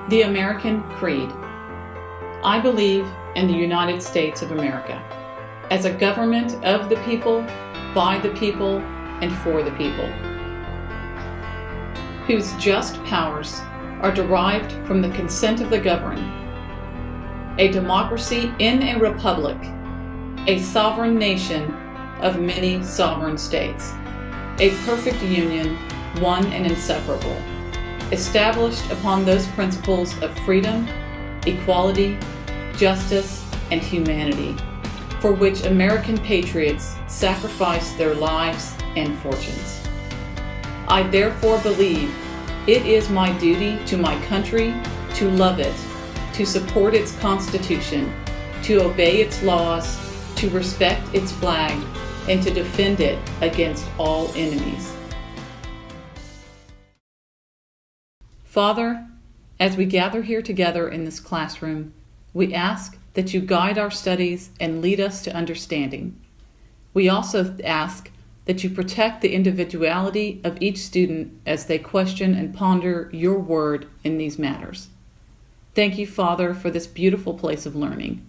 The American Creed. I believe in the United States of America as a government of the people, by the people, and for the people, whose just powers are derived from the consent of the governed, a democracy in a republic, a sovereign nation of many sovereign states, a perfect union, one and inseparable, established upon those principles of freedom, equality, justice, and humanity, for which American patriots sacrificed their lives and fortunes. I therefore believe it is my duty to my country to love it, to support its Constitution, to obey its laws, to respect its flag, and to defend it against all enemies. Father, as we gather here together in this classroom, we ask that you guide our studies and lead us to understanding. We also ask that you protect the individuality of each student as they question and ponder your word in these matters. Thank you, Father, for this beautiful place of learning.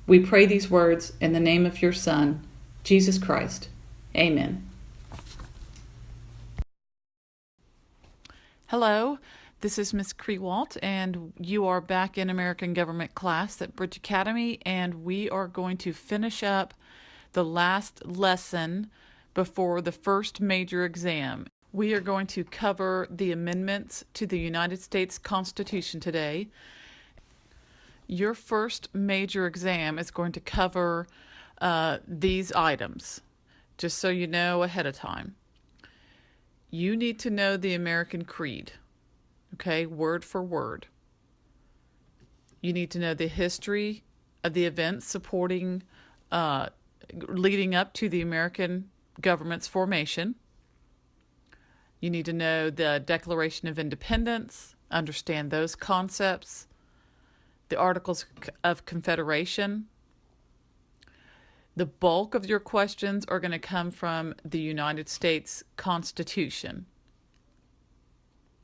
We pray these words in the name of your Son, Jesus Christ. Amen. Hello, this is Ms. Krewalt, and you are back in American Government class at Bridge Academy, and we are going to finish up the last lesson before the first major exam. We are going to cover the amendments to the United States Constitution today. Your first major exam is going to cover these items, just so you know ahead of time. You need to know the American Creed, okay, word for word. You need to know the history of the events supporting, leading up to the American government's formation. You need to know the Declaration of Independence, understand those concepts, the Articles of Confederation. The bulk of your questions are going to come from the United States Constitution,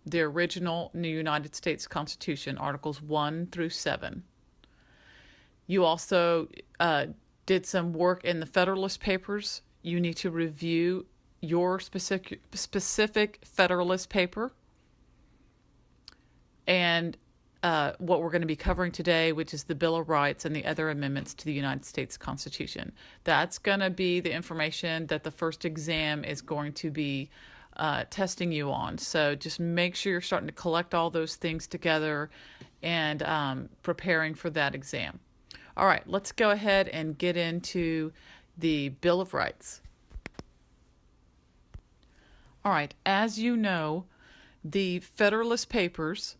the original new United States Constitution, Articles 1 through 7. You also did some work in the Federalist Papers. You need to review your specific Federalist paper and what we're going to be covering today, which is the Bill of Rights and the other amendments to the United States Constitution. That's going to be the information that the first exam is going to be testing you on. So just make sure you're starting to collect all those things together and preparing for that exam. All right, let's go ahead and get into the Bill of Rights. All right, as you know, the Federalist Papers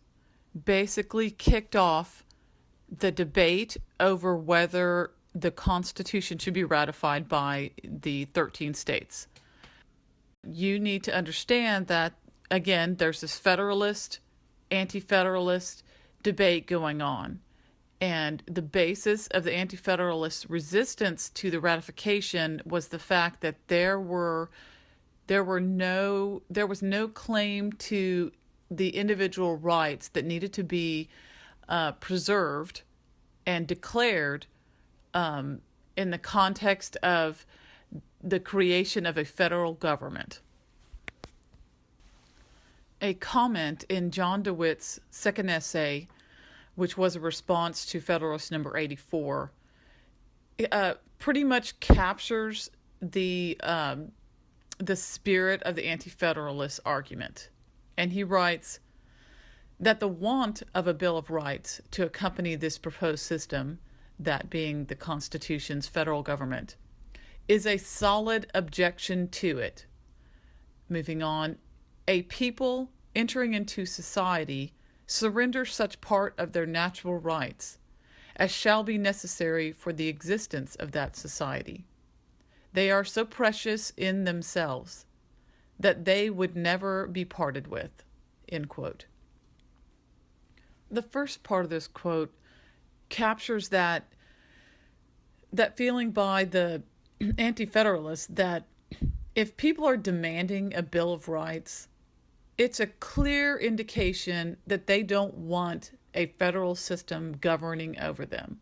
basically kicked off the debate over whether the Constitution should be ratified by the 13 states. You need to understand that, again, there's this Federalist, Anti-Federalist debate going on. And the basis of the Anti-Federalist resistance to the ratification was the fact that there was no claim to the individual rights that needed to be preserved and declared in the context of the creation of a federal government. A comment in John DeWitt's second essay, which was a response to Federalist number 84, pretty much captures the spirit of the Anti-Federalist argument. And he writes that the want of a Bill of Rights to accompany this proposed system, that being the Constitution's federal government, is a solid objection to it. Moving on, a people entering into society surrender such part of their natural rights as shall be necessary for the existence of that society. They are so precious in themselves that they would never be parted with, end quote. The first part of this quote captures that feeling by the Anti-Federalists that if people are demanding a Bill of Rights, it's a clear indication that they don't want a federal system governing over them.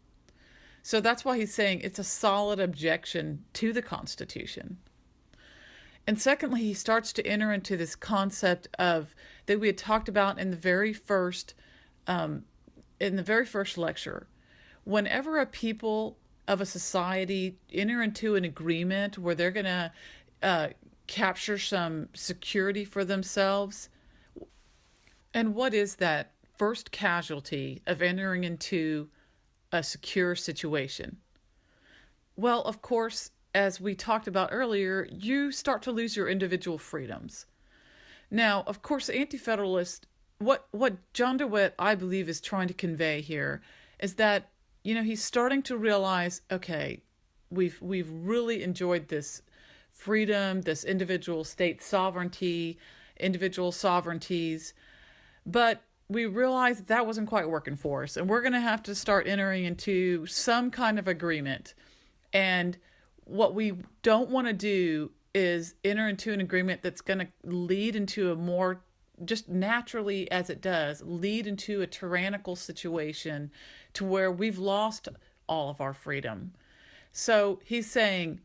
So that's why he's saying it's a solid objection to the Constitution. And secondly, he starts to enter into this concept of that we had talked about in the very first lecture. Whenever a people of a society enter into an agreement where they're going to capture some security for themselves, and what is that first casualty of entering into a secure situation? Well, of course, as we talked about earlier, you start to lose your individual freedoms. Now, of course, anti-federalists, what John DeWitt, I believe, is trying to convey here is that, he's starting to realize, okay, we've really enjoyed this freedom, this individual state sovereignty, individual sovereignties, but we realized that wasn't quite working for us, and we're going to have to start entering into some kind of agreement. And what we don't want to do is enter into an agreement that's going to lead into a more, just naturally as it does, lead into a tyrannical situation to where we've lost all of our freedom. So he's saying,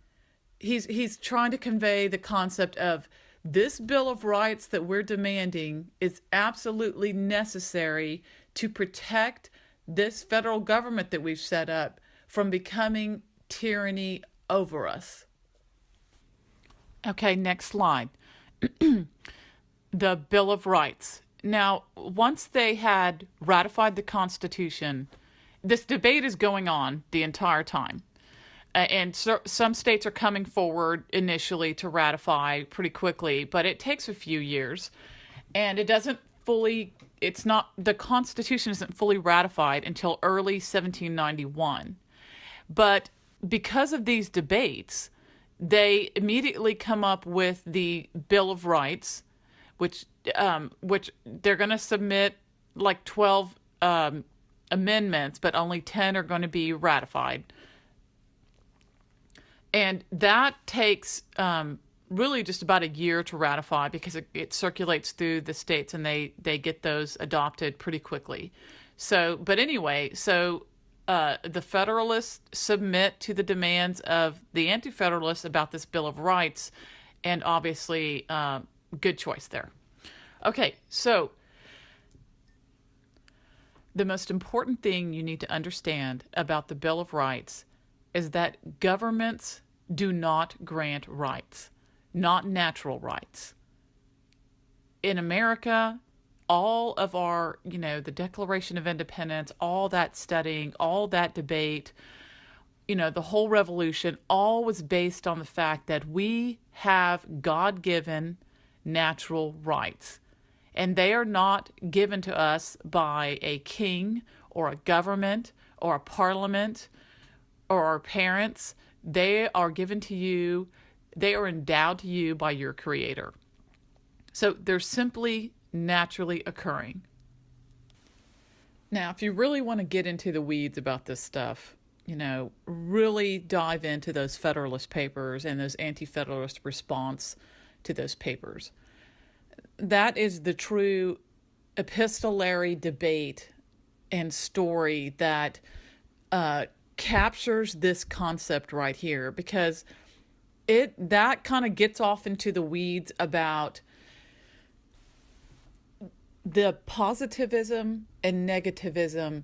he's trying to convey the concept of this Bill of Rights that we're demanding is absolutely necessary to protect this federal government that we've set up from becoming tyranny over us. Okay, next slide. The Bill of Rights. Now, once they had ratified the Constitution, this debate is going on the entire time. And so, some states are coming forward initially to ratify pretty quickly, but it takes a few years. And the Constitution isn't fully ratified until early 1791. But because of these debates, they immediately come up with the Bill of Rights, which they're going to submit like 12 amendments, but only 10 are going to be ratified. And that takes really just about a year to ratify because it circulates through the states and they get those adopted pretty quickly. So, but anyway, the Federalists submit to the demands of the Anti-Federalists about this Bill of Rights, and obviously, good choice there. Okay, so the most important thing you need to understand about the Bill of Rights is that governments do not grant rights, not natural rights. In America, all of our, the Declaration of Independence, all that studying, all that debate, the whole revolution, all was based on the fact that we have God-given natural rights. And they are not given to us by a king or a government or a parliament or our parents. They are given to you, they are endowed to you by your Creator. So they're simply naturally occurring. Now, if you really want to get into the weeds about this stuff, really dive into those Federalist Papers and those Anti-Federalist response to those papers. That is the true epistolary debate and story that captures this concept right here, because that kind of gets off into the weeds about the positivism and negativism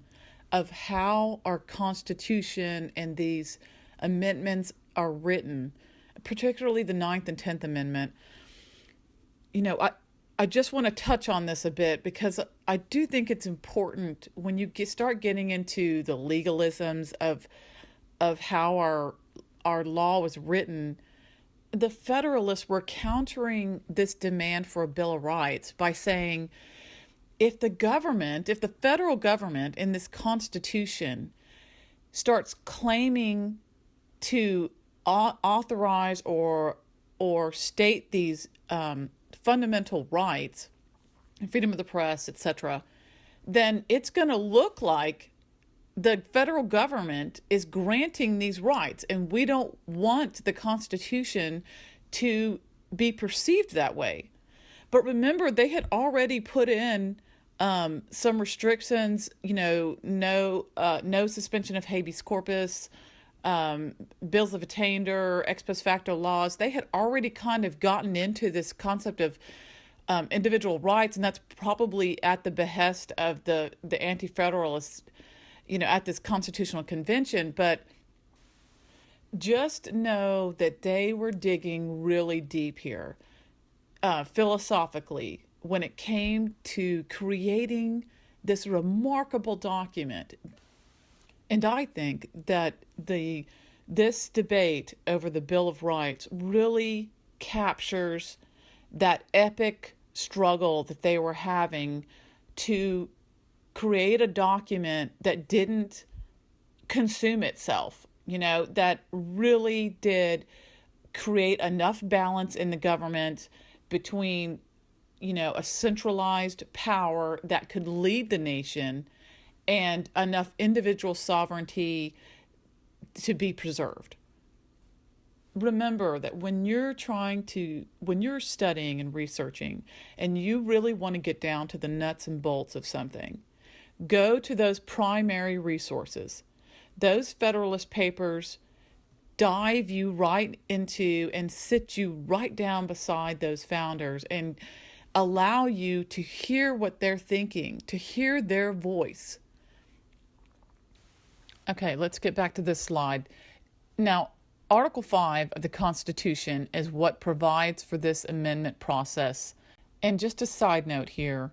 of how our Constitution and these amendments are written, particularly the 9th and 10th Amendment. I just want to touch on this a bit because I do think it's important when you start getting into the legalisms of how our law was written. The Federalists were countering this demand for a Bill of Rights by saying, if the federal government in this Constitution starts claiming to authorize or state these fundamental rights, freedom of the press, etc., then it's going to look like the federal government is granting these rights, and we don't want the Constitution to be perceived that way. But remember, they had already put in some restrictions, no suspension of habeas corpus, bills of attainder, ex post facto laws. They had already kind of gotten into this concept of individual rights, and that's probably at the behest of the anti-federalists, at this constitutional convention. But just know that they were digging really deep here, philosophically, when it came to creating this remarkable document. And I think that this debate over the Bill of Rights really captures that epic struggle that they were having to create a document that didn't consume itself, that really did create enough balance in the government between, a centralized power that could lead the nation and enough individual sovereignty to be preserved. Remember that when you're studying and researching and you really want to get down to the nuts and bolts of something, go to those primary resources. Those Federalist Papers dive you right into and sit you right down beside those founders and allow you to hear what they're thinking, to hear their voice. Okay, let's get back to this slide. Now, Article 5 of the Constitution is what provides for this amendment process. And just a side note here,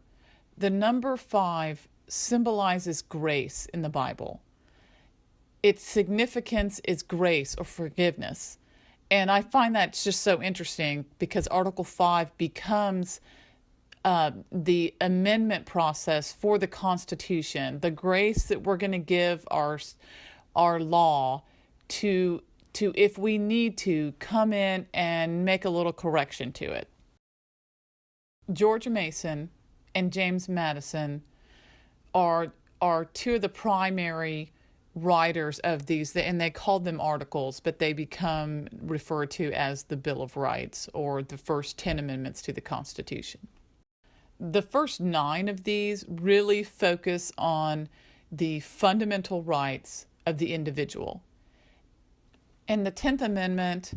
the number 5 symbolizes grace in the Bible. Its significance is grace or forgiveness. And I find that just so interesting because Article 5 becomes the amendment process for the Constitution, the grace that we're going to give our law to if we need to come in and make a little correction to it. George Mason and James Madison are two of the primary writers of these, and they called them articles, but they become referred to as the Bill of Rights or the first 10 amendments to the Constitution. The first 9 of these really focus on the fundamental rights of the individual. And the 10th Amendment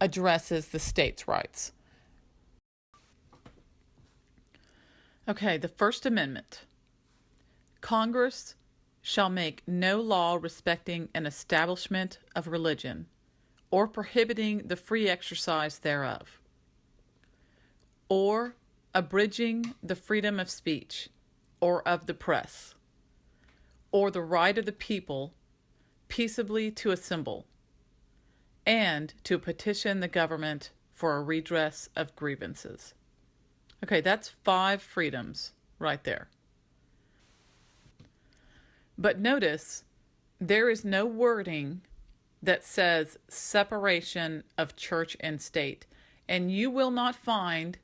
addresses the states' rights. Okay, the First Amendment. Congress shall make no law respecting an establishment of religion or prohibiting the free exercise thereof, or abridging the freedom of speech or of the press, or the right of the people peaceably to assemble, and to petition the government for a redress of grievances. Okay, that's 5 freedoms right there. But notice, there is no wording that says separation of church and state. And you will not find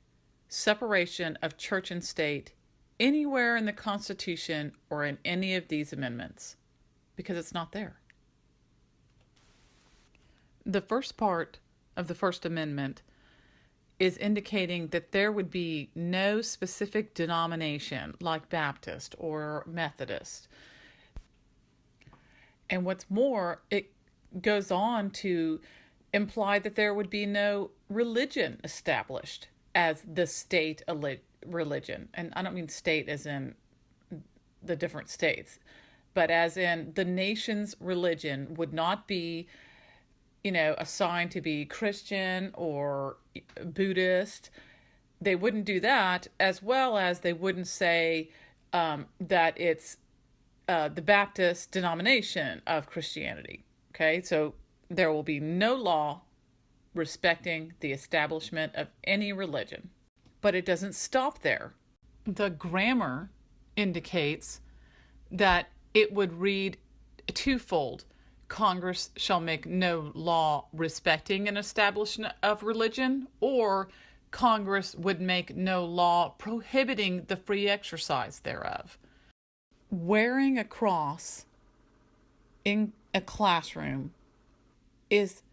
separation of church and state anywhere in the Constitution or in any of these amendments, because it's not there. The first part of the First Amendment is indicating that there would be no specific denomination like Baptist or Methodist. And what's more, it goes on to imply that there would be no religion established as the state religion. And I don't mean state as in the different states, but as in the nation's religion would not be, assigned to be Christian or Buddhist. They wouldn't do that, as well as they wouldn't say that it's the Baptist denomination of Christianity. Okay, so there will be no law respecting the establishment of any religion. But it doesn't stop there. The grammar indicates that it would read twofold. Congress shall make no law respecting an establishment of religion, or Congress would make no law prohibiting the free exercise thereof. Wearing a cross in a classroom is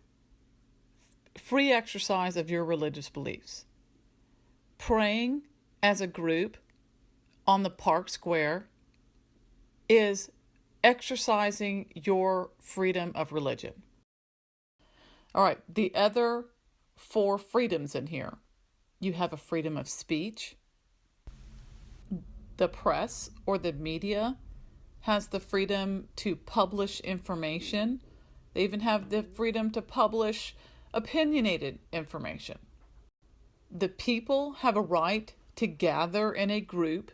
free exercise of your religious beliefs. Praying as a group on the park square is exercising your freedom of religion. All right, the other 4 freedoms in here. You have a freedom of speech. The press or the media has the freedom to publish information. They even have the freedom to publish opinionated information. The people have a right to gather in a group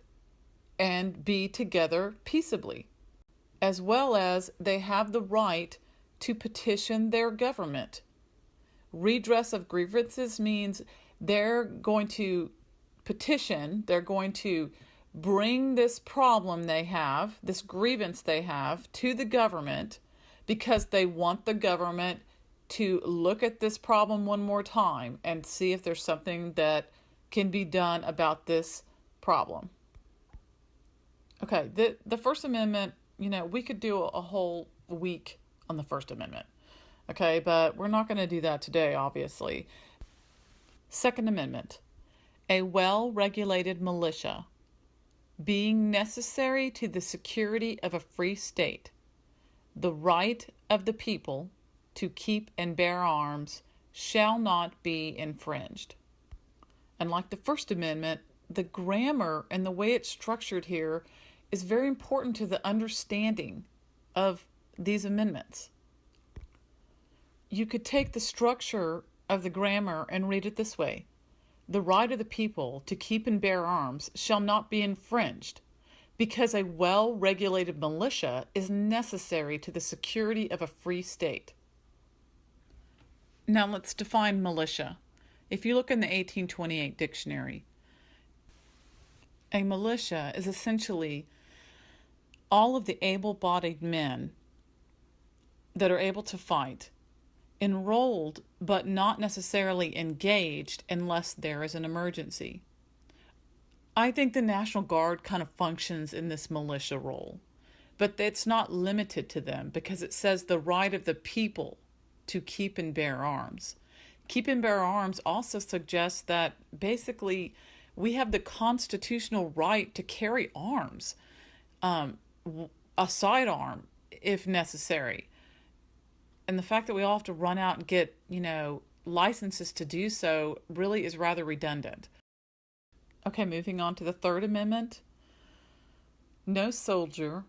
and be together peaceably, as well as they have the right to petition their government. Redress of grievances means they're going to petition, they're going to bring this problem they have, this grievance they have, to the government because they want the government to look at this problem one more time and see if there's something that can be done about this problem. Okay, the First Amendment, we could do a whole week on the First Amendment. Okay, but we're not going to do that today, obviously. Second Amendment, a well-regulated militia being necessary to the security of a free state, the right of the people to keep and bear arms shall not be infringed. And like the First Amendment, the grammar and the way it's structured here is very important to the understanding of these amendments. You could take the structure of the grammar and read it this way. The right of the people to keep and bear arms shall not be infringed because a well-regulated militia is necessary to the security of a free state. Now let's define militia. If you look in the 1828 dictionary, a militia is essentially all of the able-bodied men that are able to fight, enrolled but not necessarily engaged unless there is an emergency. I think the National Guard kind of functions in this militia role, but it's not limited to them because it says the right of the people to keep and bear arms. Keep and bear arms also suggests that basically we have the constitutional right to carry arms, a sidearm if necessary. And the fact that we all have to run out and get, licenses to do so really is rather redundant. Okay, moving on to the Third Amendment. No soldier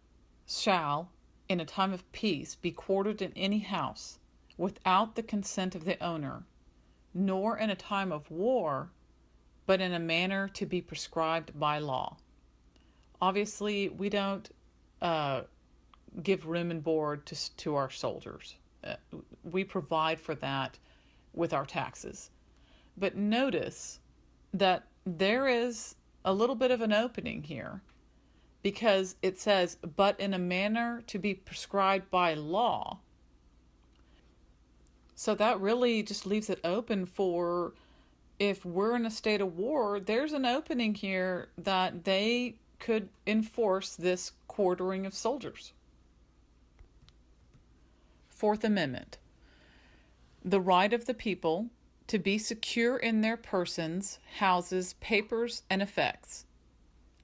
shall, in a time of peace, be quartered in any house without the consent of the owner, nor in a time of war, but in a manner to be prescribed by law. Obviously, we don't give room and board to our soldiers. We provide for that with our taxes. But notice that there is a little bit of an opening here because it says, but in a manner to be prescribed by law. So that really just leaves it open for, if we're in a state of war, there's an opening here that they could enforce this quartering of soldiers. Fourth Amendment. The right of the people to be secure in their persons, houses, papers, and effects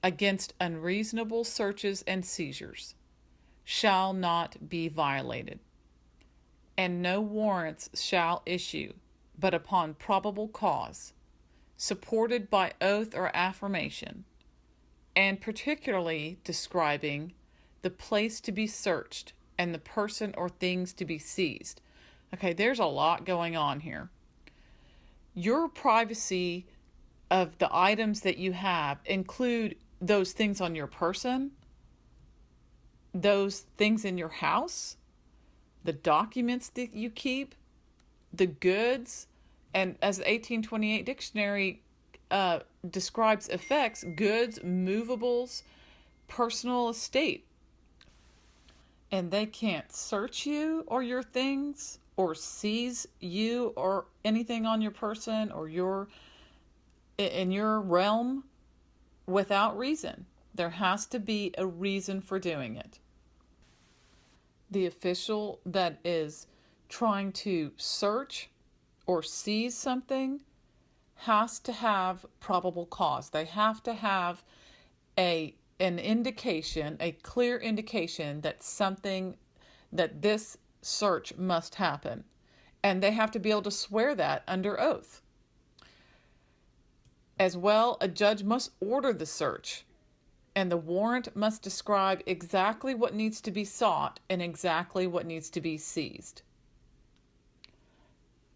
against unreasonable searches and seizures shall not be violated, and no warrants shall issue but upon probable cause, supported by oath or affirmation, and particularly describing the place to be searched and the person or things to be seized. Okay, there's a lot going on here. Your privacy of the items that you have include those things on your person, those things in your house, the documents that you keep, the goods, and as the 1828 dictionary describes effects, goods, movables, personal estate. And they can't search you or your things or seize you or anything on your person or in your realm without reason. There has to be a reason for doing it. The official that is trying to search or seize something has to have probable cause. They have to have a an indication, a clear indication that this search must happen. And they have to be able to swear that under oath. As well, a judge must order the search, and the warrant must describe exactly what needs to be sought and exactly what needs to be seized.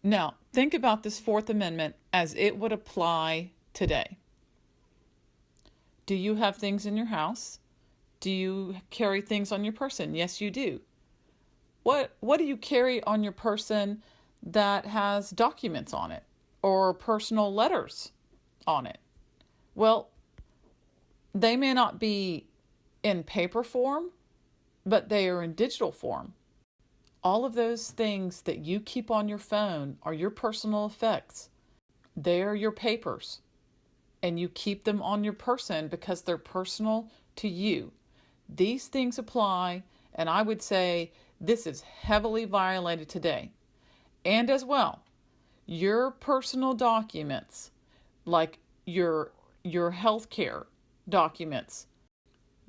Now, think about this Fourth Amendment as it would apply today. Do you have things in your house? Do you carry things on your person? Yes, you do. What do you carry on your person that has documents on it or personal letters on it? Well, they may not be in paper form, but they are in digital form. All of those things that you keep on your phone are your personal effects. They are your papers, and you keep them on your person because they're personal to you. These things apply, and I would say this is heavily violated today. And as well, your personal documents, like your healthcare documents,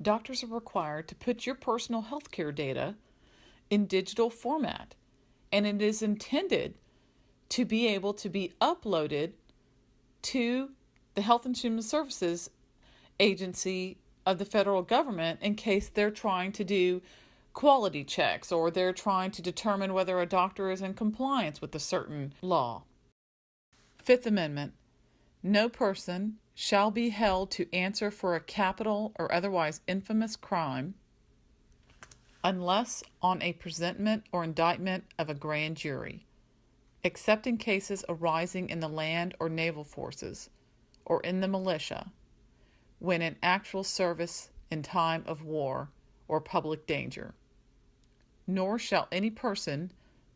doctors are required to put your personal healthcare data in digital format, and it is intended to be able to be uploaded to the Health and Human Services Agency of the federal government in case they're trying to do quality checks or they're trying to determine whether a doctor is in compliance with a certain law. Fifth Amendment, no person shall be held to answer for a capital or otherwise infamous crime unless on a presentment or indictment of a grand jury, except in cases arising in the land or naval forces or in the militia, when in actual service in time of war or public danger. Nor shall any person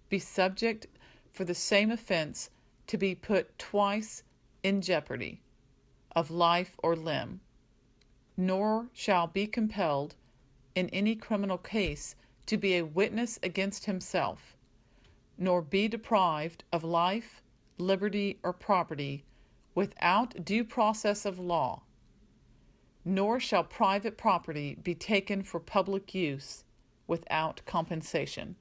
be subject for the same offense to be put twice in jeopardy of life or limb, nor shall be compelled in any criminal case to be a witness against himself, nor be deprived of life, liberty, or property without due process of law, nor shall private property be taken for public use without compensation.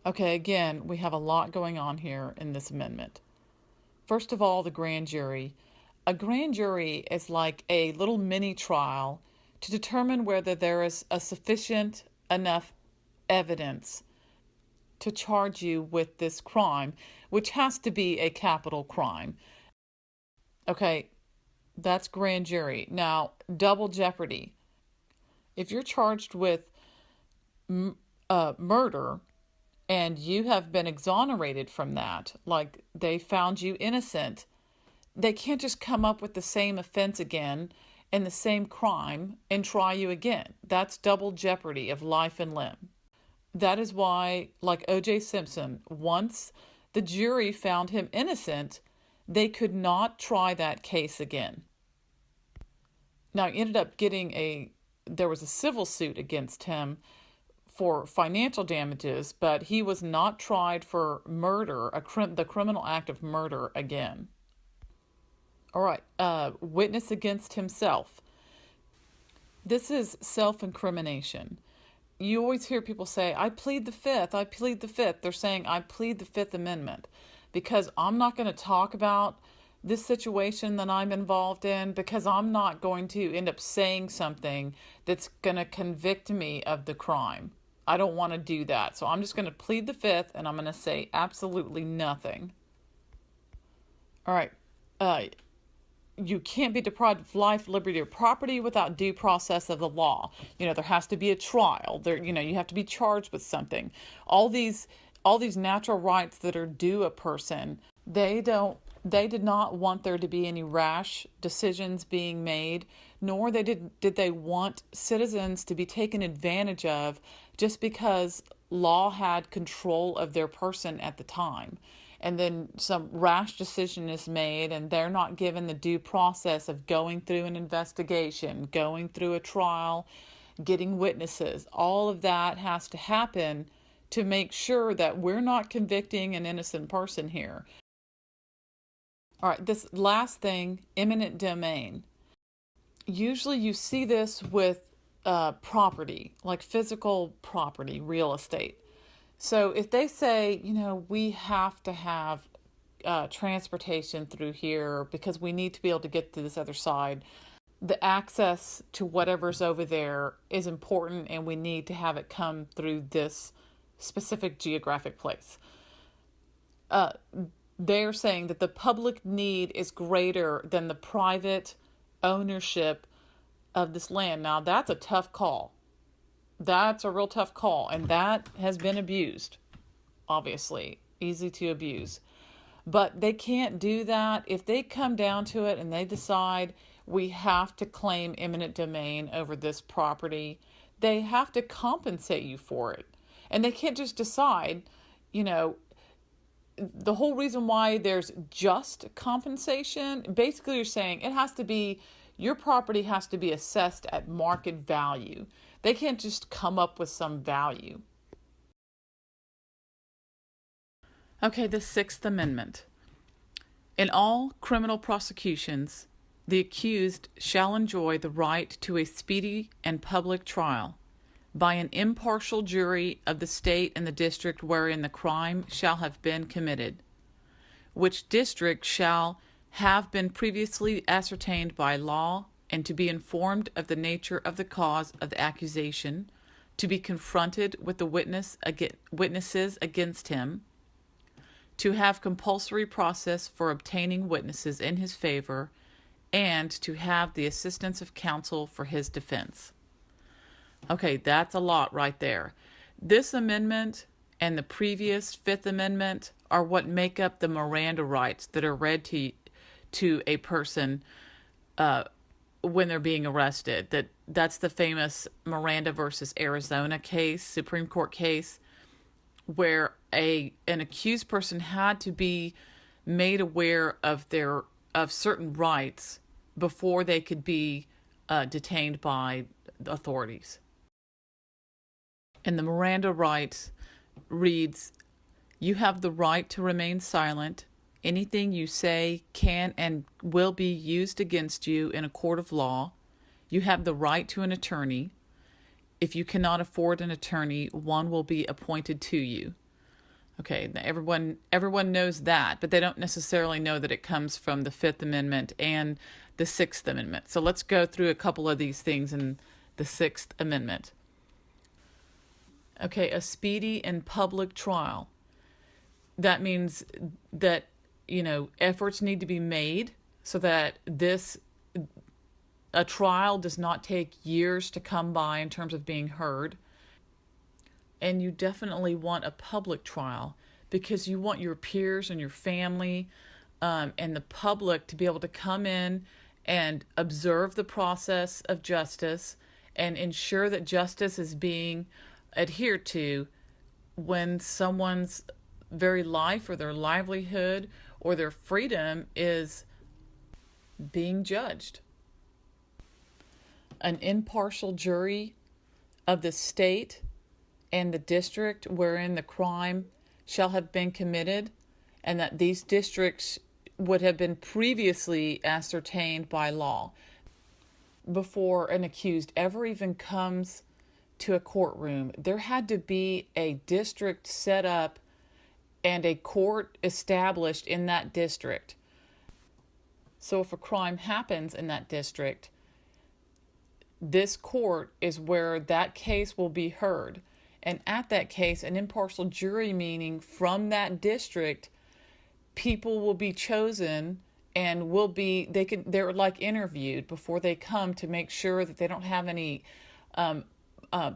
Okay, again, we have a lot going on here in this amendment. First of all, the grand jury. A grand jury is like a little mini trial to determine whether there is a sufficient enough evidence to charge you with this crime, which has to be a capital crime. Okay, that's grand jury. Now, double jeopardy. If you're charged with murder and you have been exonerated from that, like they found you innocent, they can't just come up with the same offense again and the same crime and try you again. That's double jeopardy of life and limb. That is why, like O.J. Simpson, once the jury found him innocent, they could not try that case again. Now, he ended up there was a civil suit against him for financial damages, but he was not tried for murder, the criminal act of murder again. All right, witness against himself. This is self-incrimination. You always hear people say, I plead the fifth, I plead the fifth. They're saying, I plead the Fifth Amendment because I'm not going to talk about this situation that I'm involved in because I'm not going to end up saying something that's going to convict me of the crime. I don't want to do that. So I'm just going to plead the fifth and I'm going to say absolutely nothing. All right. You can't be deprived of life, liberty, or property without due process of the law. There has to be a trial. You have to be charged with something. All these natural rights that are due a person, they did not want there to be any rash decisions being made, nor did they want citizens to be taken advantage of just because law had control of their person at the time. And then some rash decision is made and they're not given the due process of going through an investigation, going through a trial, getting witnesses. All of that has to happen to make sure that we're not convicting an innocent person here. All right, this last thing, eminent domain. usually you see this with property, like physical property, real estate. So if they say, we have to have transportation through here because we need to be able to get to this other side, the access to whatever's over there is important and we need to have it come through this specific geographic place. They're saying that the public need is greater than the private ownership of this land. Now, that's a tough call. That's a real tough call, and that has been abused, obviously. Easy to abuse. But they can't do that. If they come down to it and they decide we have to claim eminent domain over this property, they have to compensate you for it. And they can't just decide, the whole reason why there's just compensation, basically you're saying your property has to be assessed at market value. They can't just come up with some value. Okay, the Sixth Amendment. In all criminal prosecutions, the accused shall enjoy the right to a speedy and public trial by an impartial jury of the state and the district wherein the crime shall have been committed, which district shall have been previously ascertained by law, and to be informed of the nature of the cause of the accusation, to be confronted with the witnesses against him, to have compulsory process for obtaining witnesses in his favor, and to have the assistance of counsel for his defense. Okay, that's a lot right there. This amendment and the previous Fifth Amendment are what make up the Miranda rights that are read to a person when they're being arrested. That's the famous Miranda versus Arizona case, Supreme Court case, where an accused person had to be made aware of certain rights before they could be detained by the authorities. And the Miranda rights reads, "You have the right to remain silent. Anything you say can and will be used against you in a court of law. You have the right to an attorney. If you cannot afford an attorney, one will be appointed to you." Okay, everyone knows that, but they don't necessarily know that it comes from the Fifth Amendment and the Sixth Amendment. So let's go through a couple of these things in the Sixth Amendment. Okay, a speedy and public trial. That means that, efforts need to be made so that a trial does not take years to come by in terms of being heard. And you definitely want a public trial because you want your peers and your family and the public to be able to come in and observe the process of justice and ensure that justice is being adhered to when someone's very life or their livelihood or their freedom is being judged. An impartial jury of the state and the district wherein the crime shall have been committed, and that these districts would have been previously ascertained by law. Before an accused ever even comes to a courtroom, there had to be a district set up and a court established in that district. So if a crime happens in that district, this court is where that case will be heard. And at that case, an impartial jury, meaning from that district, people will be chosen and they're like interviewed before they come to make sure that they don't have any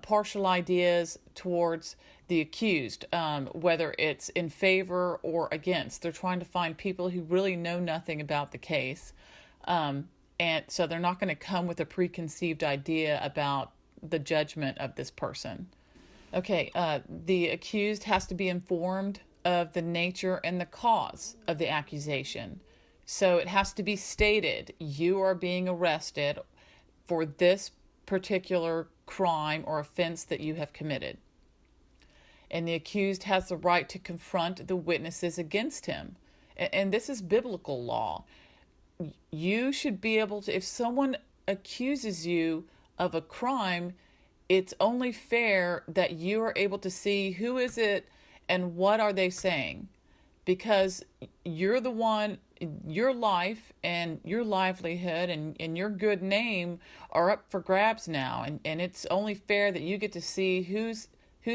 partial ideas towards the accused, whether it's in favor or against. They're trying to find people who really know nothing about the case. And so they're not going to come with a preconceived idea about the judgment of this person. Okay, the accused has to be informed of the nature and the cause of the accusation. So it has to be stated, you are being arrested for this particular crime or offense that you have committed. And the accused has the right to confront the witnesses against him. And this is biblical law. You should be able to, if someone accuses you of a crime, it's only fair that you are able to see who is it and what are they saying, because you're the one, your life and your livelihood and your good name are up for grabs now, and it's only fair that you get to see who's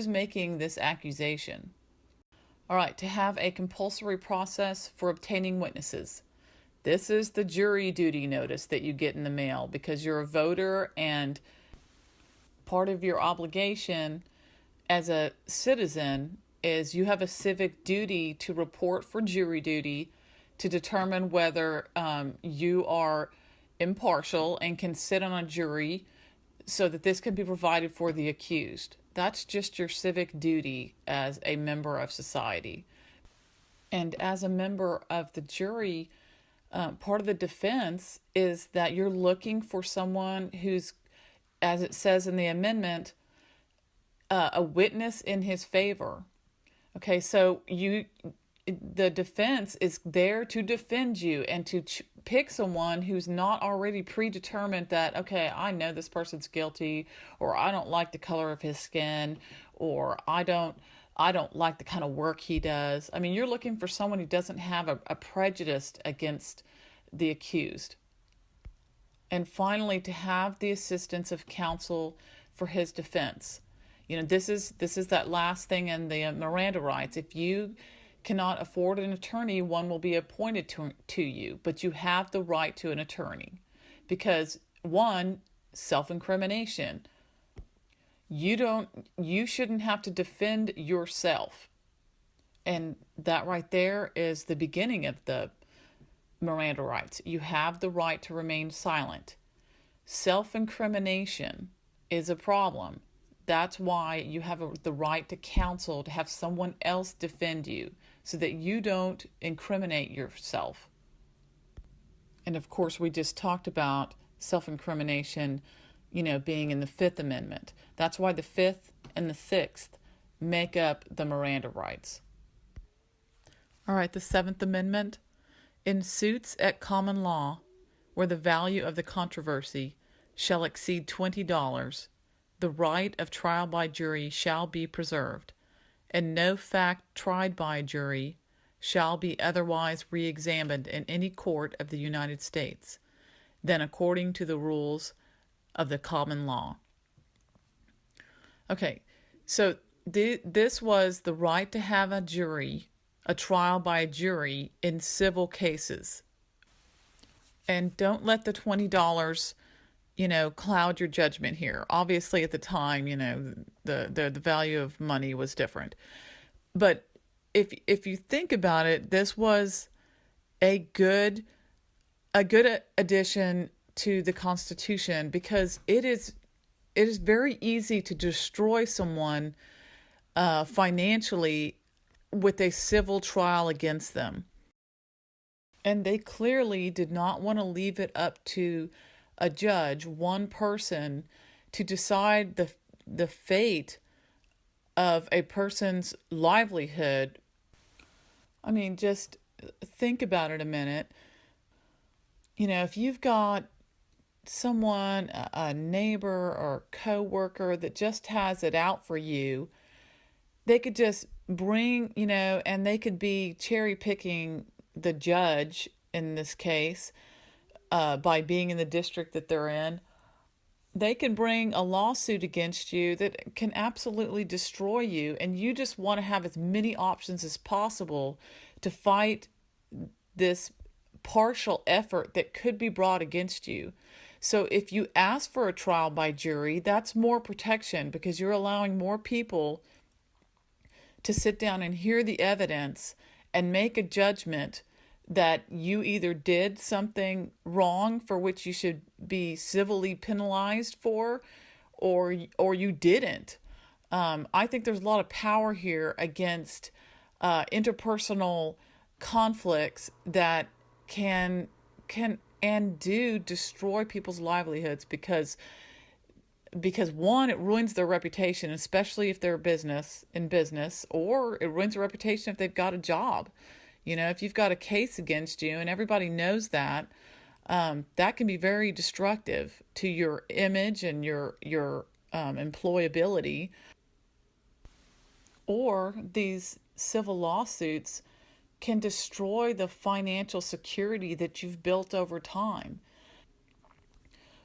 making this accusation. All right, to have a compulsory process for obtaining witnesses. This is the jury duty notice that you get in the mail because you're a voter, and part of your obligation as a citizen is you have a civic duty to report for jury duty to determine whether you are impartial and can sit on a jury so that this can be provided for the accused. That's just your civic duty as a member of society. And as a member of the jury, part of the defense is that you're looking for someone who's, as it says in the amendment, a witness in his favor. Okay, so the defense is there to defend you and to pick someone who's not already predetermined that, okay, I know this person's guilty, or I don't like the color of his skin, or I don't like the kind of work he does. I mean, you're looking for someone who doesn't have a prejudice against the accused. And finally, to have the assistance of counsel for his defense. You know, this is that last thing in the Miranda rights. If you cannot afford an attorney, one will be appointed to you, but you have the right to an attorney because, one, self-incrimination. You shouldn't have to defend yourself. And that right there is the beginning of the Miranda rights. You have the right to remain silent. Self-incrimination is a problem. That's why you have the right to counsel, to have someone else defend you so that you don't incriminate yourself. And of course, we just talked about self-incrimination, being in the Fifth Amendment. That's why the Fifth and the Sixth make up the Miranda rights. All right, the Seventh Amendment. In suits at common law, where the value of the controversy shall exceed $20, the right of trial by jury shall be preserved, and no fact tried by a jury shall be otherwise re-examined in any court of the United States than according to the rules of the common law. Okay, so this was the right to have a trial by a jury in civil cases. And don't let the $20 cloud your judgment here. Obviously, at the time, the value of money was different. But if you think about it, this was a good addition to the Constitution because it is very easy to destroy someone financially with a civil trial against them. And they clearly did not want to leave it up to a judge, one person, to decide the fate of a person's livelihood. I mean, just think about it a minute. If you've got someone, a neighbor or co-worker that just has it out for you, they could just bring, and they could be cherry picking the judge in this case, by being in the district that they're in. They can bring a lawsuit against you that can absolutely destroy you, and you just want to have as many options as possible to fight this partial effort that could be brought against you. So if you ask for a trial by jury, that's more protection because you're allowing more people to sit down and hear the evidence and make a judgment that you either did something wrong for which you should be civilly penalized for, or you didn't. I think there's a lot of power here against interpersonal conflicts that can and do destroy people's livelihoods because one, it ruins their reputation, especially if they're in business, or it ruins their reputation if they've got a job. If you've got a case against you and everybody knows that, that can be very destructive to your image and your employability. Or these civil lawsuits can destroy the financial security that you've built over time.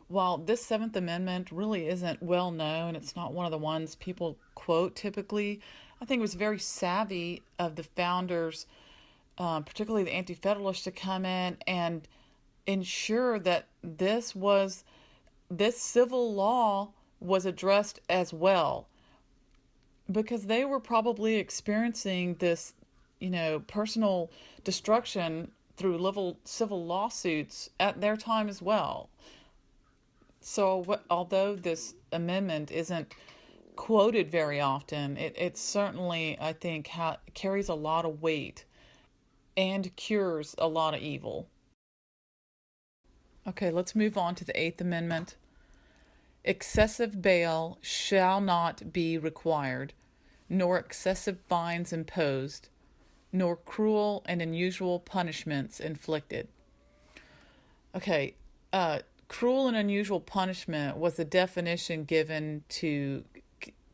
While this Seventh Amendment really isn't well known, it's not one of the ones people quote typically, I think it was very savvy of the founders, particularly the Anti-Federalists, to come in and ensure that this civil law was addressed as well, because they were probably experiencing this, personal destruction through civil lawsuits at their time as well. So although this amendment isn't quoted very often, it certainly, I think, carries a lot of weight and cures a lot of evil. Okay, let's move on to the Eighth Amendment. Excessive bail shall not be required, nor excessive fines imposed, nor cruel and unusual punishments inflicted. Okay, cruel and unusual punishment was the definition given to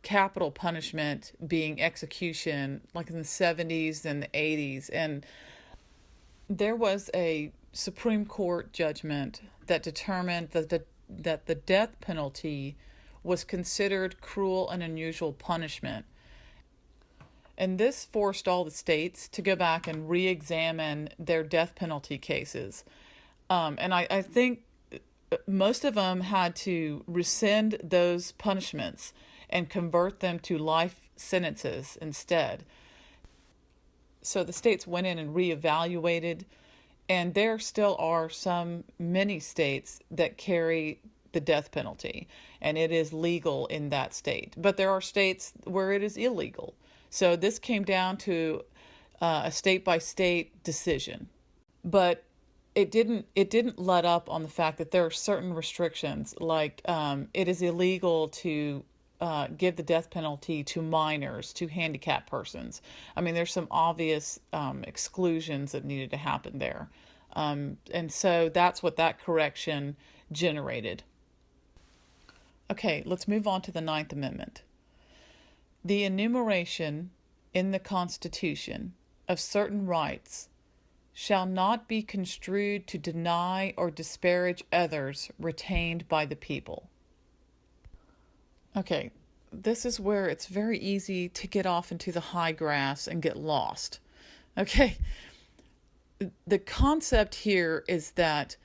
capital punishment being execution, like in the 70s and the 80s. And there was a Supreme Court judgment that determined that the death penalty was considered cruel and unusual punishment. And this forced all the states to go back and re-examine their death penalty cases. And I think most of them had to rescind those punishments and convert them to life sentences instead. So the states went in and reevaluated, and there still are many states that carry the death penalty, and it is legal in that state. But there are states where it is illegal. So this came down to a state-by-state decision. But it didn't let up on the fact that there are certain restrictions, like it is illegal to give the death penalty to minors, to handicapped persons. I mean, there's some obvious exclusions that needed to happen there. And so that's what that correction generated. Okay, let's move on to the Ninth Amendment. The enumeration in the Constitution of certain rights shall not be construed to deny or disparage others retained by the people. Okay, this is where it's very easy to get off into the high grass and get lost. Okay, the concept here is that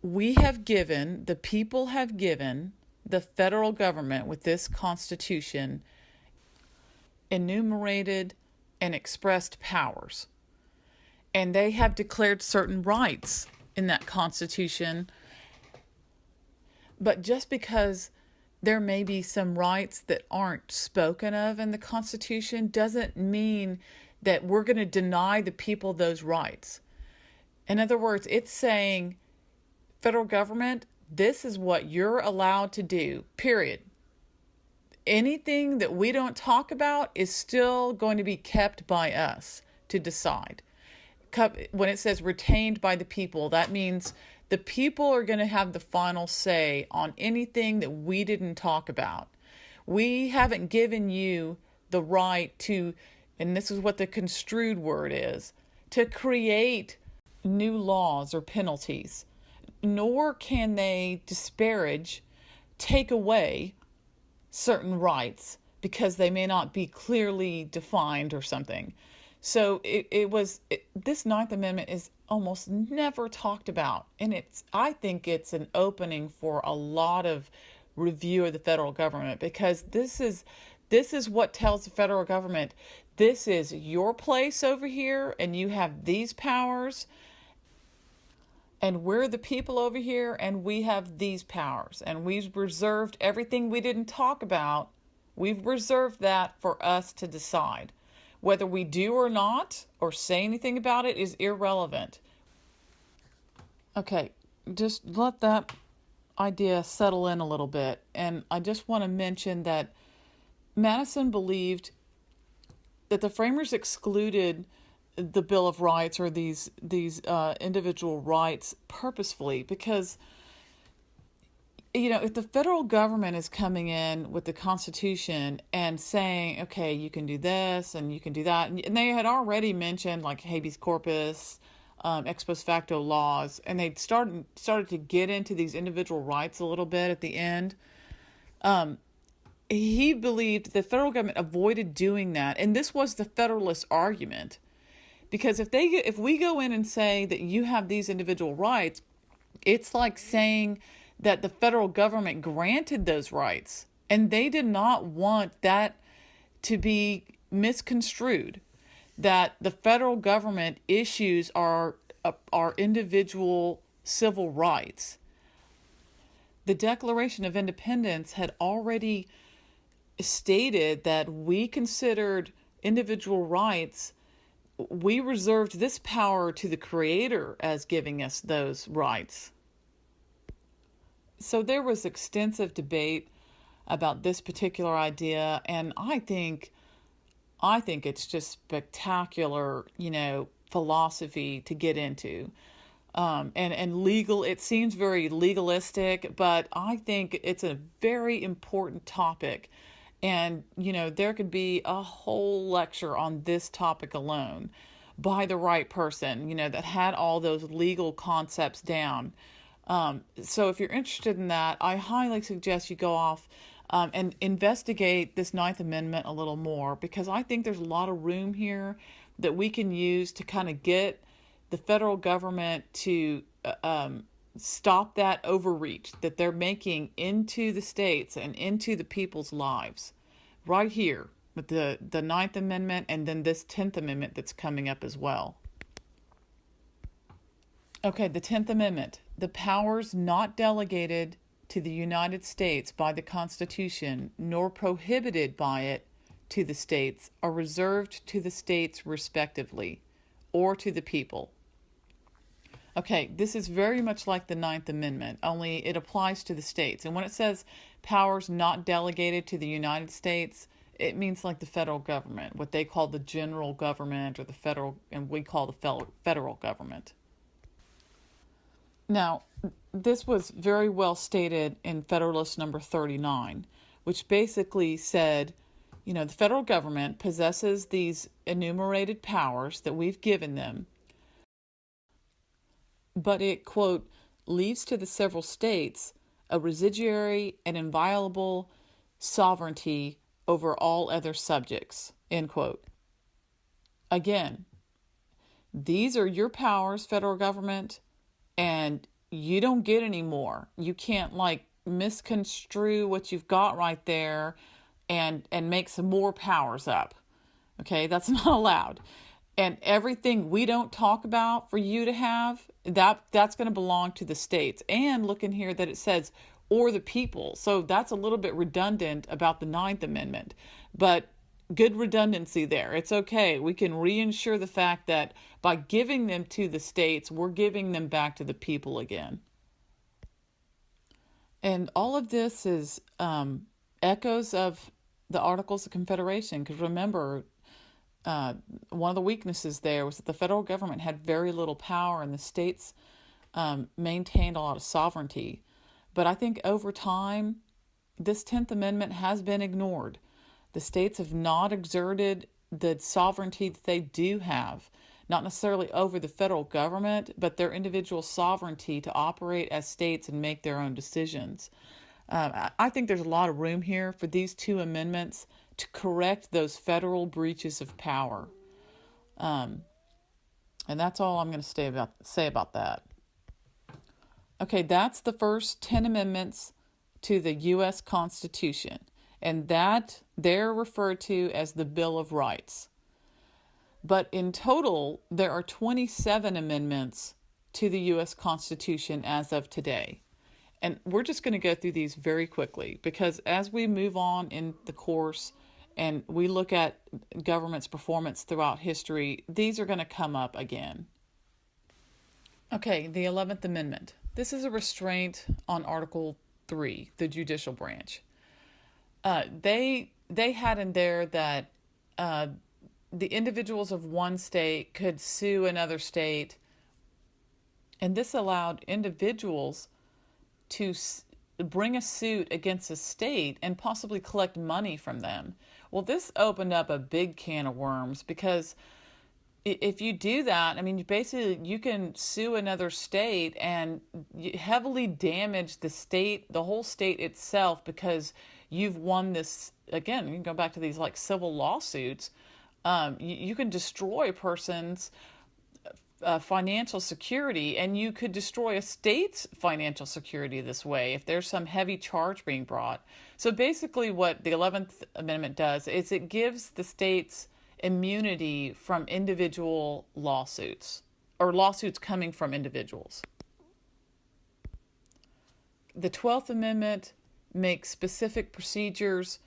the people have given the federal government with this Constitution enumerated and expressed powers. And they have declared certain rights in that Constitution. But just because there may be some rights that aren't spoken of in the Constitution doesn't mean that we're going to deny the people those rights. In other words, it's saying, federal government, this is what you're allowed to do, period. Anything that we don't talk about is still going to be kept by us to decide. When it says retained by the people, that means the people are going to have the final say on anything that we didn't talk about. We haven't given you the right to, and this is what the construed word is, to create new laws or penalties, nor can they disparage, take away certain rights because they may not be clearly defined or something. So this Ninth Amendment is almost never talked about, and I think it's an opening for a lot of review of the federal government, because this is what tells the federal government, this is your place over here and you have these powers, and we're the people over here and we have these powers, and we've reserved everything we didn't talk about. We've reserved that for us to decide. Whether we do or not, or say anything about it, is irrelevant. Okay, just let that idea settle in a little bit. And I just want to mention that Madison believed that the framers excluded the Bill of Rights or these individual rights purposefully, because if the federal government is coming in with the Constitution and saying, okay, you can do this and you can do that, and they had already mentioned like habeas corpus, ex post facto laws, and they'd started to get into these individual rights a little bit at the end. He believed the federal government avoided doing that, and this was the Federalist argument, because if we go in and say that you have these individual rights, it's like saying that the federal government granted those rights, and they did not want that to be misconstrued, that the federal government issues our individual civil rights. The Declaration of Independence had already stated that we considered individual rights, we reserved this power to the Creator as giving us those rights. So there was extensive debate about this particular idea, and I think it's just spectacular, philosophy to get into. And legal, it seems very legalistic, but I think it's a very important topic. And, there could be a whole lecture on this topic alone by the right person, that had all those legal concepts down. So if you're interested in that, I highly suggest you go off and investigate this Ninth Amendment a little more, because I think there's a lot of room here that we can use to kind of get the federal government to stop that overreach that they're making into the states and into the people's lives right here with the Ninth Amendment and then this 10th Amendment that's coming up as well. Okay, the 10th Amendment. The powers not delegated to the United States by the Constitution nor prohibited by it to the states are reserved to the states respectively, or to the people. Okay, this is very much like the Ninth Amendment, only it applies to the states. And when it says powers not delegated to the United States, it means like the federal government, what they call the general government, or the federal, and we call the federal government. Now, this was very well stated in Federalist number 39, which basically said, the federal government possesses these enumerated powers that we've given them, but it, quote, leaves to the several states a residuary and inviolable sovereignty over all other subjects, end quote. Again, these are your powers, federal government, and you don't get any more. You can't misconstrue what you've got right there and make some more powers up. Okay, that's not allowed. And everything we don't talk about for you to have, that's going to belong to the states. And look in here that it says, or the people. So that's a little bit redundant about the Ninth Amendment. But good redundancy there. It's okay. We can reinsure the fact that by giving them to the states, we're giving them back to the people again. And all of this is echoes of the Articles of Confederation. Because remember, one of the weaknesses there was that the federal government had very little power and the states maintained a lot of sovereignty. But I think over time, this 10th Amendment has been ignored. The states have not exerted the sovereignty that they do have, not necessarily over the federal government, but their individual sovereignty to operate as states and make their own decisions. I think there's a lot of room here for these two amendments to correct those federal breaches of power. And that's all I'm going to say about that. Okay, that's the first 10 amendments to the U.S. Constitution. And that they're referred to as the Bill of Rights. But in total, there are 27 amendments to the U.S. Constitution as of today. And we're just going to go through these very quickly, because as we move on in the course and we look at government's performance throughout history, these are going to come up again. Okay, the 11th Amendment. This is a restraint on Article 3, the judicial branch. They had in there that the individuals of one state could sue another state, and this allowed individuals to bring a suit against a state and possibly collect money from them. Well, this opened up a big can of worms, because if you do that, I mean, basically you can sue another state and heavily damage the state, the whole state itself, because you've won this. Again, you can go back to these like civil lawsuits. You can destroy a person's financial security, and you could destroy a state's financial security this way if there's some heavy charge being brought. So basically what the 11th Amendment does is it gives the states immunity from individual lawsuits, or lawsuits coming from individuals. The 12th Amendment makes specific procedures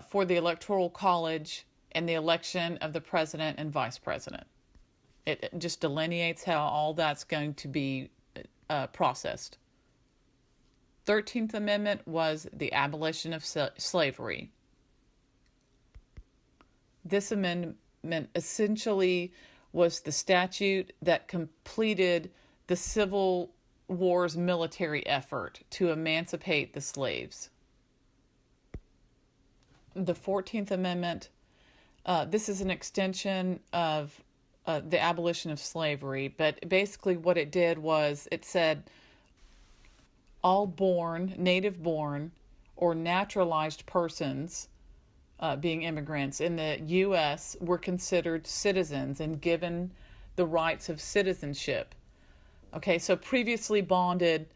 for the Electoral College and the election of the president and vice president. It just delineates how all that's going to be processed. 13th Amendment was the abolition of slavery. This amendment essentially was the statute that completed the Civil War's military effort to emancipate the slaves. The 14th Amendment, this is an extension of the abolition of slavery, but basically what it did was it said all born, native born, or naturalized persons being immigrants in the U.S. were considered citizens and given the rights of citizenship. Okay, so previously bonded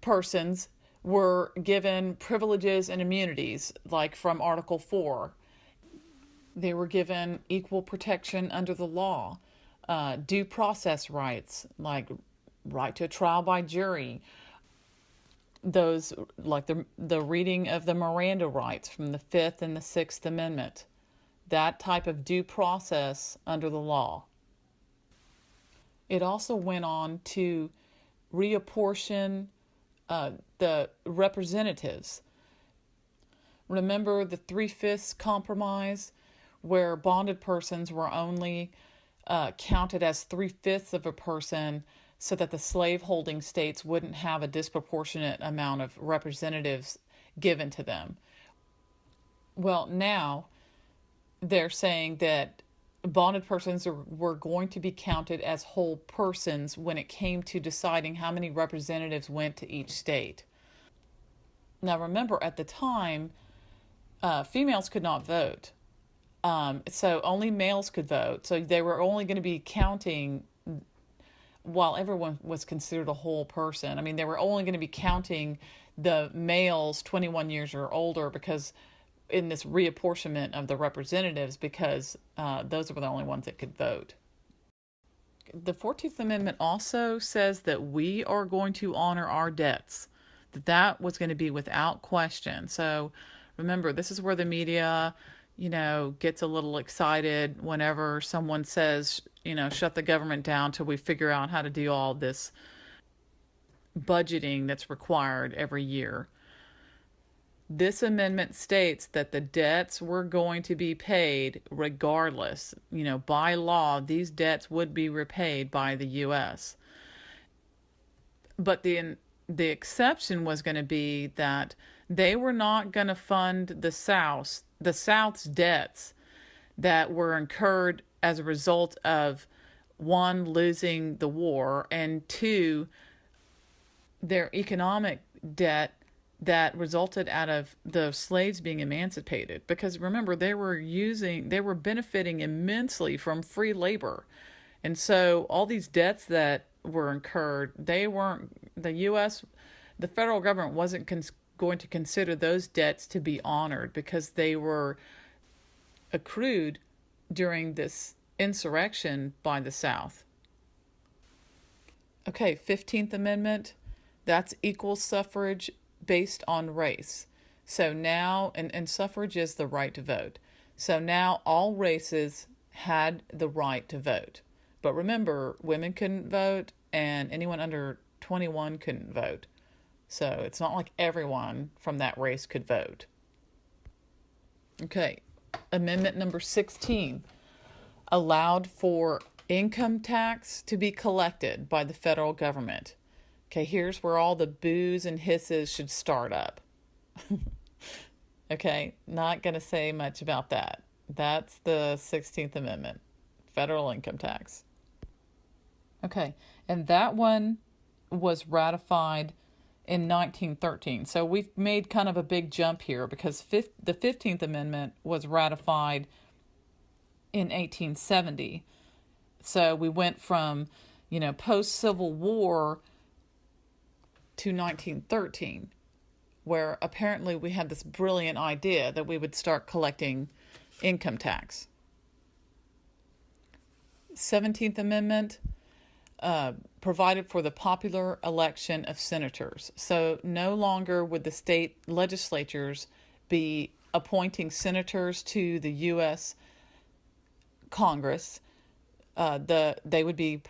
persons were given privileges and immunities, like from Article 4. They were given equal protection under the law, due process rights, like right to a trial by jury, those like the reading of the Miranda rights from the 5th and the 6th Amendment, that type of due process under the law. It also went on to reapportion the representatives. Remember the 3/5 compromise, where bonded persons were only counted as 3/5 of a person, so that the slave-holding states wouldn't have a disproportionate amount of representatives given to them. Well, now they're saying that bonded persons were going to be counted as whole persons when it came to deciding how many representatives went to each state. Now remember, at the time, females could not vote. So only males could vote. So they were only going to be counting while everyone was considered a whole person. I mean, they were only going to be counting the males 21 years or older, because in this reapportionment of the representatives, because those were the only ones that could vote. The 14th Amendment also says that we are going to honor our debts, that was going to be without question. So remember, this is where the media, gets a little excited whenever someone says, shut the government down till we figure out how to do all this budgeting that's required every year. This amendment states that the debts were going to be paid regardless. By law, these debts would be repaid by the U.S. But the exception was going to be that they were not going to fund the South's debts that were incurred as a result of, one, losing the war, and two, their economic debt that resulted out of the slaves being emancipated. Because remember, they were benefiting immensely from free labor. And so all these debts that were incurred, the federal government wasn't going to consider those debts to be honored, because they were accrued during this insurrection by the South. Okay, 15th Amendment, that's equal suffrage based on race. So now, and suffrage is the right to vote. So now all races had the right to vote. But remember, women couldn't vote, and anyone under 21 couldn't vote. So it's not like everyone from that race could vote. Okay, Amendment number 16 allowed for income tax to be collected by the federal government. Okay, here's where all the boos and hisses should start up. Okay, not going to say much about that. That's the 16th Amendment, federal income tax. Okay, and that one was ratified in 1913. So we've made kind of a big jump here because the 15th Amendment was ratified in 1870. So we went from, post-Civil War to 1913, where apparently we had this brilliant idea that we would start collecting income tax. 17th Amendment provided for the popular election of senators. So no longer would the state legislatures be appointing senators to the U.S. Congress. They would be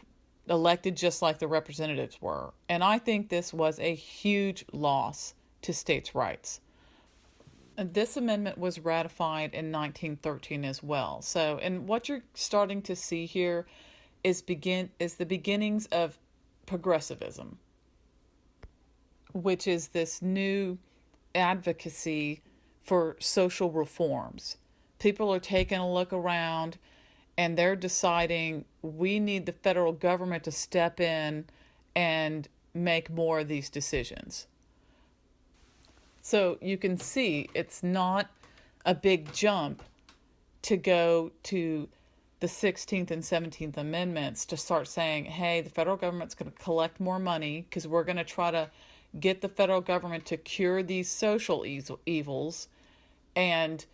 elected just like the representatives were. And I think this was a huge loss to states' rights. And this amendment was ratified in 1913 as well. So, and what you're starting to see here is the beginnings of progressivism, which is this new advocacy for social reforms. People are taking a look around and they're deciding we need the federal government to step in and make more of these decisions. So you can see it's not a big jump to go to the 16th and 17th Amendments to start saying, hey, the federal government's going to collect more money because we're going to try to get the federal government to cure these social evils, and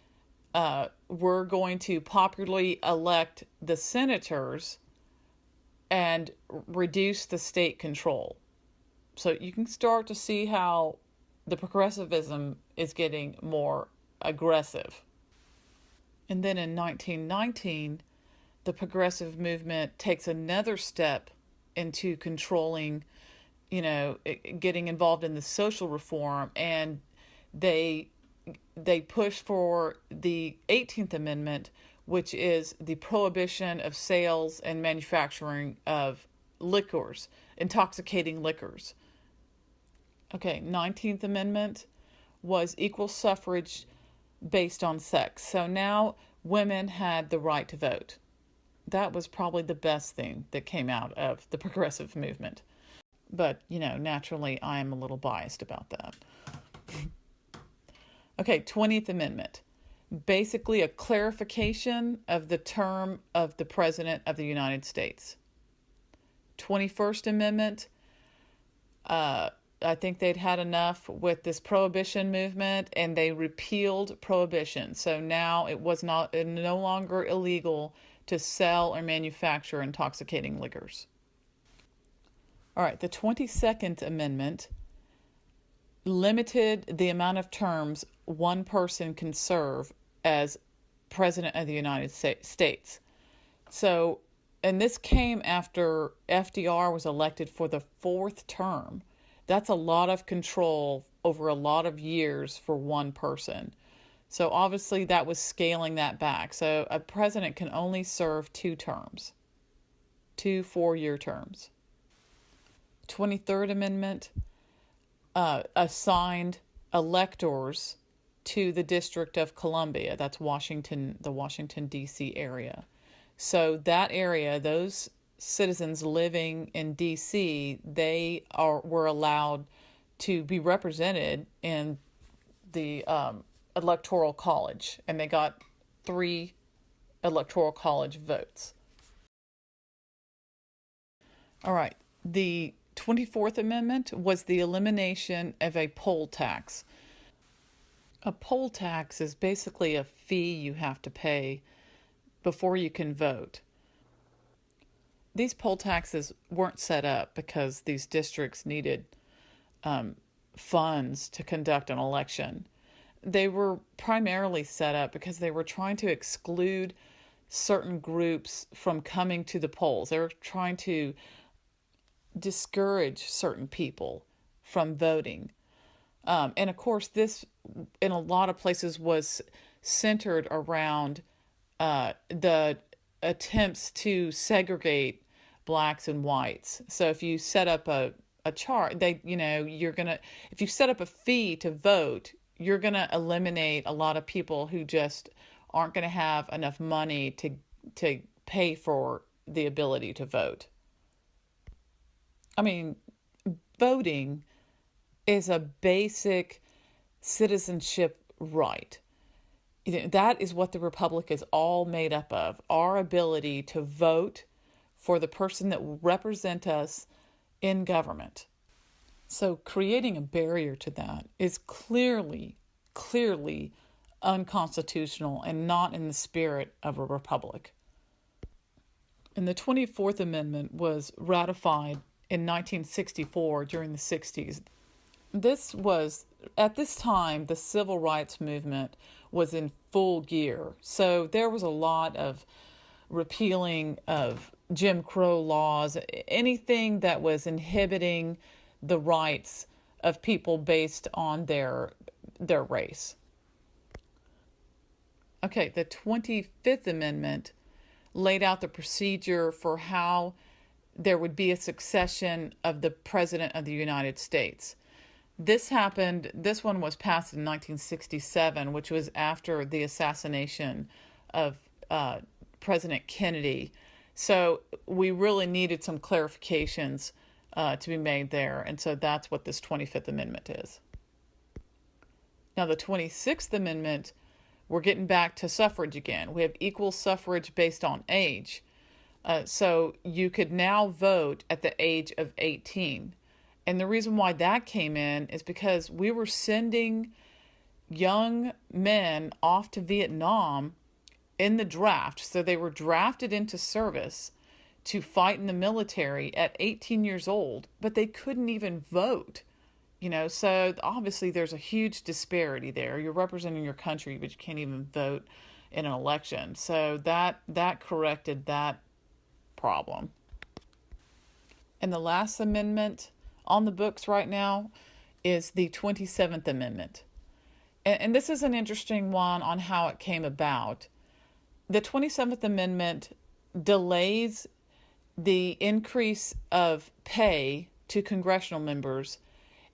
we're going to popularly elect the senators and reduce the state control. So you can start to see how the progressivism is getting more aggressive. And then in 1919, the progressive movement takes another step into controlling, getting involved in the social reform, and they push for the 18th Amendment, which is the prohibition of sales and manufacturing of liquors, intoxicating liquors. Okay, 19th Amendment was equal suffrage based on sex. So now women had the right to vote. That was probably the best thing that came out of the progressive movement. But, naturally, I am a little biased about that. Okay, 20th Amendment. Basically a clarification of the term of the President of the United States. 21st Amendment, I think they'd had enough with this prohibition movement, and they repealed prohibition. So now it no longer illegal to sell or manufacture intoxicating liquors. All right, the 22nd Amendment limited the amount of terms one person can serve as President of the United States. So, and this came after FDR was elected for the 4th term. That's a lot of control over a lot of years for one person. So obviously that was scaling that back. So a president can only serve 2 terms, 2 4-year terms. 23rd Amendment assigned electors to the District of Columbia. That's Washington, the Washington, D.C. area. So that area, those citizens living in D.C., were allowed to be represented in the Electoral College, and they got 3 Electoral College votes. All right, the 24th Amendment was the elimination of a poll tax. A poll tax is basically a fee you have to pay before you can vote. These poll taxes weren't set up because these districts needed funds to conduct an election. They were primarily set up because they were trying to exclude certain groups from coming to the polls. They were trying to discourage certain people from voting. And of course, this in a lot of places was centered around the attempts to segregate blacks and whites. So if you set up a chart, if you set up a fee to vote, you're going to eliminate a lot of people who just aren't going to have enough money to pay for the ability to vote. I mean, voting is a basic citizenship right. That is what the Republic is all made up of, our ability to vote for the person that will represent us in government. So creating a barrier to that is clearly unconstitutional and not in the spirit of a republic. And the 24th Amendment was ratified in 1964 during the 60s. At this time, the civil rights movement was in full gear. So there was a lot of repealing of Jim Crow laws, anything that was inhibiting the rights of people based on their race. Okay, the 25th Amendment laid out the procedure for how there would be a succession of the President of the United States. This one was passed in 1967, which was after the assassination of President Kennedy. So we really needed some clarifications to be made there, and so that's what this 25th Amendment is. Now the 26th Amendment, we're getting back to suffrage again. We have equal suffrage based on age. So you could now vote at the age of 18. And the reason why that came in is because we were sending young men off to Vietnam in the draft. So they were drafted into service to fight in the military at 18 years old, but they couldn't even vote. So obviously there's a huge disparity there. You're representing your country, but you can't even vote in an election. So that corrected that problem. And the last amendment on the books right now is the 27th Amendment. And this is an interesting one on how it came about. The 27th Amendment delays the increase of pay to congressional members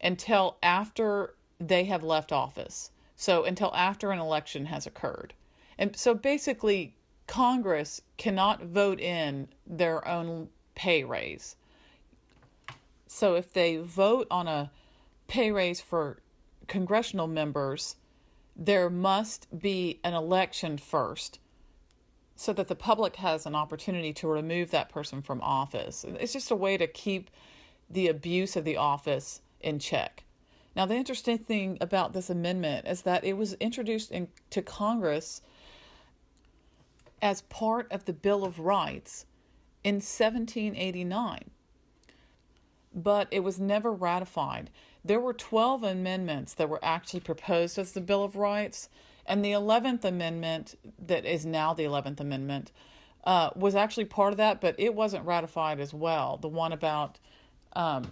until after they have left office. So until after an election has occurred. And so basically, Congress cannot vote in their own pay raise. So if they vote on a pay raise for congressional members, there must be an election first so that the public has an opportunity to remove that person from office. It's just a way to keep the abuse of the office in check. Now, the interesting thing about this amendment is that it was introduced into Congress as part of the Bill of Rights in 1789. But it was never ratified. There were 12 amendments that were actually proposed as the Bill of Rights, and the 11th Amendment, that is now the 11th Amendment, was actually part of that, but it wasn't ratified as well. The one about an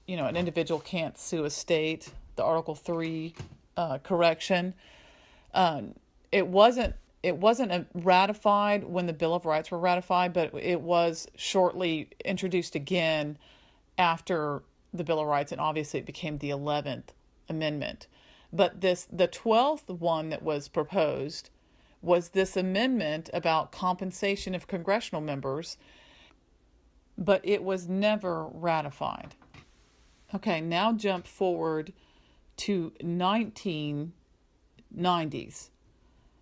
individual can't sue a state, the Article 3 correction. It wasn't ratified when the Bill of Rights were ratified, but it was shortly introduced again after the Bill of Rights, and obviously it became the 11th Amendment. But the 12th one that was proposed was this amendment about compensation of congressional members, but it was never ratified. Okay, now jump forward to 1990s.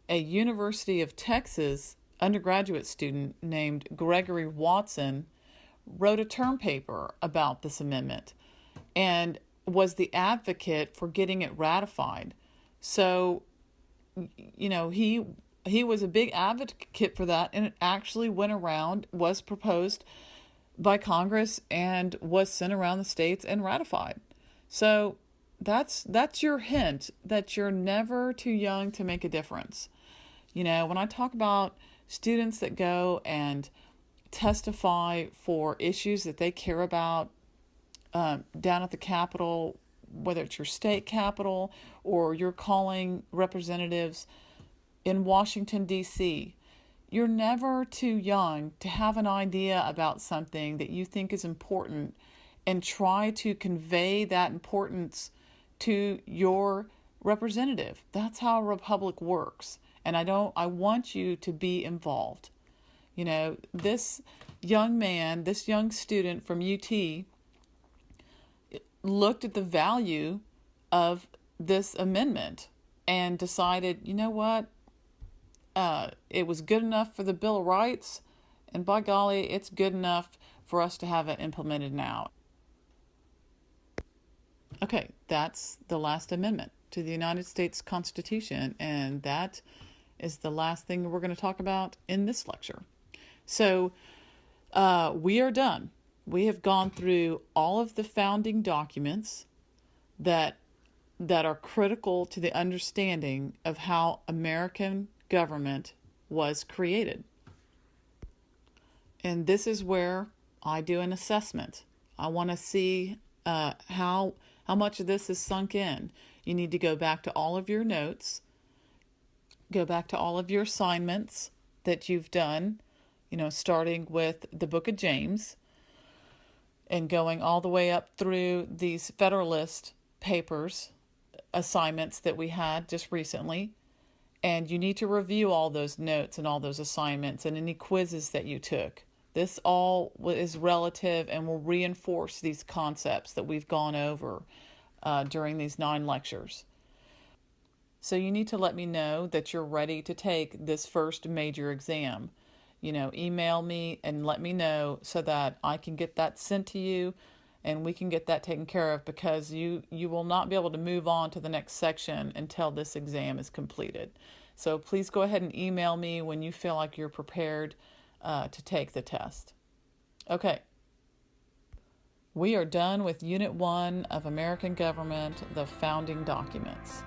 A University of Texas undergraduate student named Gregory Watson wrote a term paper about this amendment and was the advocate for getting it ratified. So, he was a big advocate for that, and it actually went around, was proposed by Congress, and was sent around the states and ratified. So that's your hint that you're never too young to make a difference. When I talk about students that go and testify for issues that they care about down at the Capitol, whether it's your state capital or you're calling representatives in Washington, D.C., you're never too young to have an idea about something that you think is important and try to convey that importance to your representative. That's how a republic works. And I want you to be involved. You know, this young man, this young student from UT looked at the value of this amendment and decided, you know what, it was good enough for the Bill of Rights, and by golly, it's good enough for us to have it implemented now. Okay, that's the last amendment to the United States Constitution, and that is the last thing we're going to talk about in this lecture. So we are done. We have gone through all of the founding documents that are critical to the understanding of how American government was created. And this is where I do an assessment. I want to see how much of this is sunk in. You need to go back to all of your notes, go back to all of your assignments that you've done, starting with the book of James and going all the way up through these Federalist Papers assignments that we had just recently. And you need to review all those notes and all those assignments and any quizzes that you took. This all is relative and will reinforce these concepts that we've gone over during these 9 lectures. So you need to let me know that you're ready to take this first major exam. Email me and let me know so that I can get that sent to you and we can get that taken care of, because you will not be able to move on to the next section until this exam is completed. So please go ahead and email me when you feel like you're prepared to take the test. Okay. We are done with Unit 1 of American Government, the Founding Documents.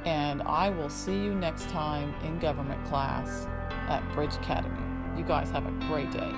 And I will see you next time in government class at Bridge Academy. You guys have a great day.